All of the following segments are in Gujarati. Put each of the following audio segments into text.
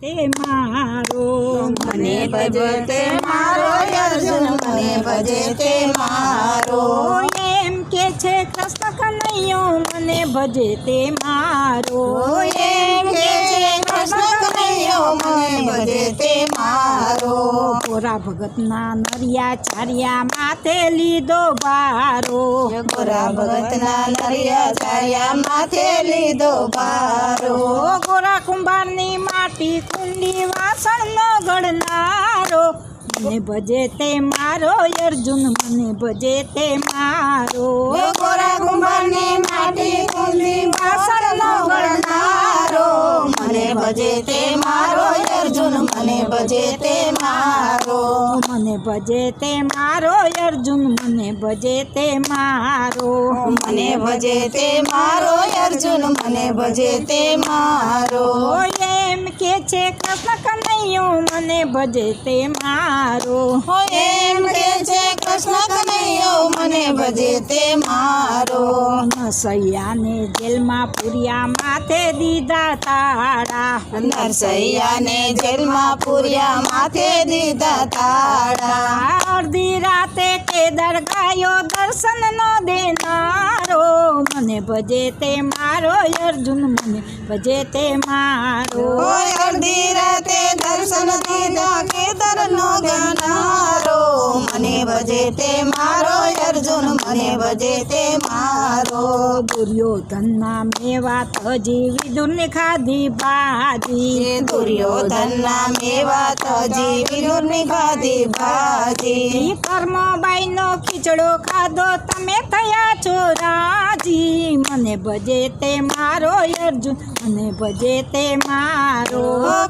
તે મારો મને ભજે તે મારો અર્જુન મને ભજે તે મારો એમ કે છે કૃષ્ણ કનૈયો મને ભજે તે મારો એમ કે છે કૃષ્ણ કનૈયો મને ભજે તે મારો ગોરા ભગતના નરિયા ચાર્યા માથે લીધો ભારો ગોરા ભગતના નરિયા ચાર્યા માથે લીધો ભારો ગોરા કુંભારની માટી કુંડી વાસણનો ઘડનારો મને ભજે તે મારો અર્જુન મને ભજે તે મારો ગોરા કુંભારની માટી કુંડી વાસણનો ઘડનારો મને ભજે તે મારો અર્જુન મને ભજે તે મારો મને ભજે તે મારો અર્જુન મને ભજે તે મારો મને ભજે તે મારો અર્જુન મને ભજે તે મારો એમ કે છે કૃષ્ણ કનૈયો મને ભજે તે મારો એમ કે છે કૃષ્ણ કનૈયો મને ભજે તે મારો નરસૈયાને જેલમાં પૂર્યા માથે દીધા તાળા નરસૈયાને જેલમાં પૂર્યા માથે દીધા તાળા અડધી રાતે કેદાર ગાયો દર્શન નો દેનારો મને ભજે તે મારો અર્જુન મને ભજે તે મારો અડધી રાતે દર્શન દીધા કેદાર નો ગાનારો મને ભજે તે મારો અર્જુન મને ભજે તે મારો દુર્યોધનના મેવા તજી વિદુરની ખાધી ભાજી દુર્યોધનના મેવા તજી વિદુરની ખાધી ભાજી કર્મબાઈનો ખીચડો ખાધો તમે થયા છો રાજી મને ભજે તે મારો અર્જુન મને ભજે તે મારો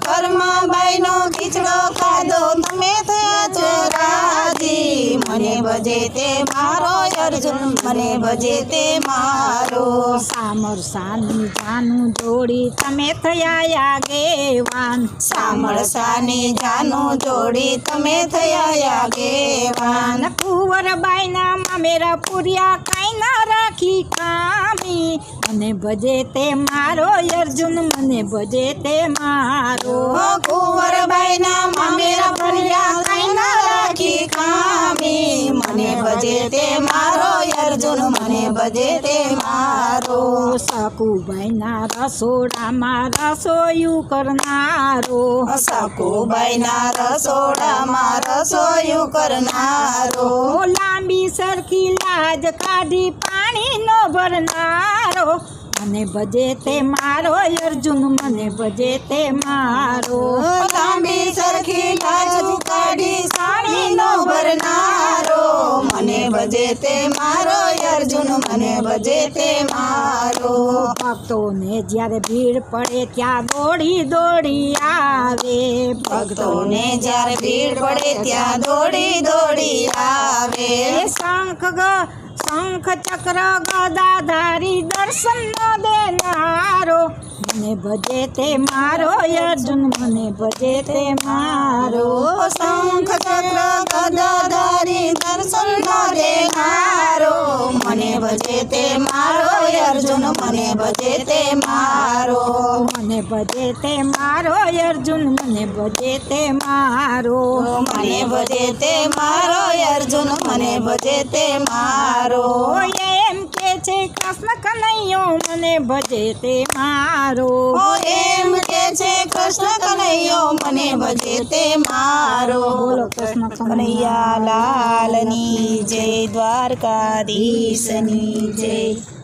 કર્મબાઈનો ખીચડો ખાધો તમે થયા છો રાજી મને ભજે તે મારો અર્જુન મને ભજે તે મારો સામરસાની જાનું જોડી તમે થયા આગેવાન સામરસાની જાનું જોડી તમે થયા આગેવાન કુંવરબાઈના મામેરા પૂર્યા કાંઈ ના રાખી કામી મને ભજે તે મારો અર્જુન મને ભજે તે મારો કુંવરબાઈના મામેરા પૂર્યા કાંઈ ના રાખી કામી મને ભજે તે મારો અર્જુન મને ભજે તે મારો સકુબાઈના રસોડામાં રસોયું કરનારો સકુબાઈના રસોડામાં રસોયું કરનારો લાંબી સરખી લાજ કાઢી પાણી નો ભરનારો મને ભજે તે મારો અર્જુન મને ભજે તે મારો લાંબી સરખી લાજ કાઢી પાણી નો ભરનારો મને ભજે તે મારો અર્જુન મને ભજે તે મારો ભક્તોને જ્યારે ભીડ પડે ત્યાં દોડી દોડી આવે ભક્તોને જ્યારે ભીડ પડે ત્યાં દોડી દોડી આવે શંખ ચક્ર ગદાધારી દર્શન નો દેનારો મને ભજે તે મારો અર્જુન મને ભજે તે મારો શંખ ચક્ર ગદાધારી દર્શન નો દેનારો મને ભજે તે મારો અર્જુન મને ભજે તે મારો મને ભજે તે મારો અર્જુન મને ભજે તે મારો મને ભજે તે મારો અર્જુન મને ભજે તે મારો એમ કે છે કૃષ્ણ કનૈયો મને ભજે તે મારો એમ કે છે કૃષ્ણ કનૈયો મને ભજે તે મારો બોલો કૃષ્ણ કનૈયા લાલની જય દ્વારકાધીશની જય